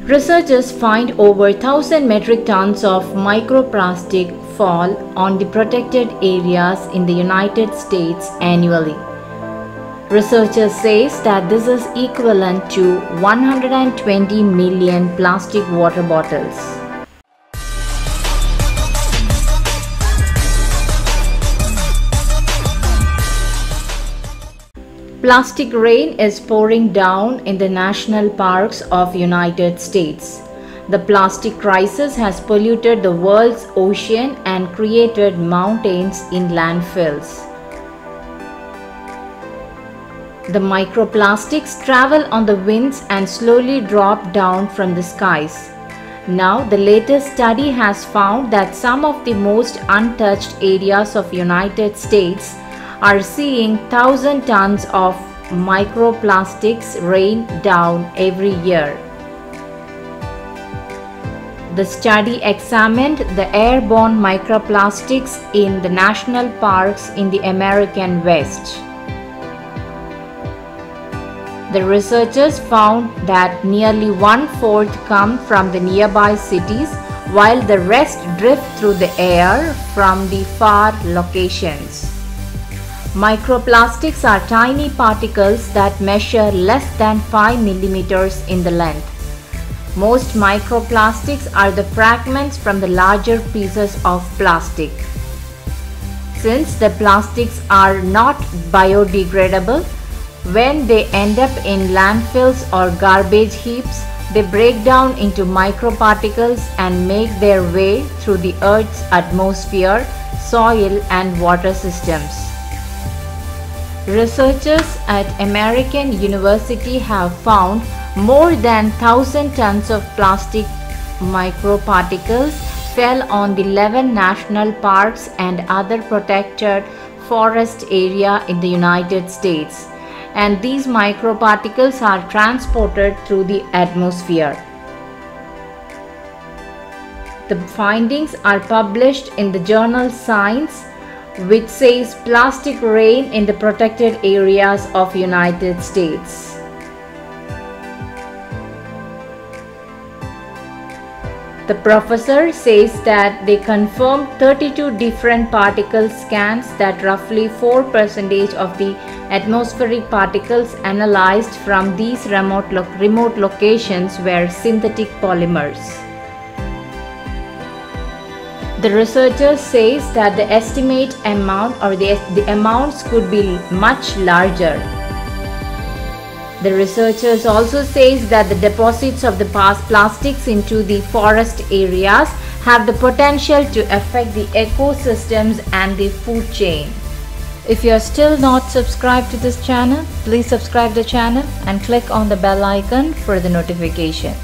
Researchers find over 1,000 metric tons of microplastic fall on the protected areas in the United States annually. Researchers say that this is equivalent to 120 million plastic water bottles. Plastic rain is pouring down in the national parks of United States. The plastic crisis has polluted the world's ocean and created mountains in landfills. The microplastics travel on the winds and slowly drop down from the skies. Now, the latest study has found that some of the most untouched areas of United States are seeing 1,000 tons of microplastics rain down every year. The study examined the airborne microplastics in the national parks in the American West. The researchers found that nearly 1/4 come from the nearby cities, while the rest drift through the air from the far locations. Microplastics are tiny particles that measure less than 5 millimeters in the length. Most microplastics are the fragments from the larger pieces of plastic. Since the plastics are not biodegradable, when they end up in landfills or garbage heaps, they break down into microparticles and make their way through the Earth's atmosphere, soil, and water systems. Researchers at American University have found more than 1,000 tons of plastic microparticles fell on the 11 national parks and other protected forest area in the United States, and these microparticles are transported through the atmosphere. The findings are published in the journal Science, which says plastic rain in the protected areas of United States. The professor says that they confirmed 32 different particle scans that roughly 4% of the atmospheric particles analyzed from these remote locations were synthetic polymers. The researchers says that the estimate amount or the amounts could be much larger. The researchers also says that the deposits of the plastics into the forest areas have the potential to affect the ecosystems and the food chain. If you are still not subscribed to this channel, please subscribe the channel and click on the bell icon for the notification.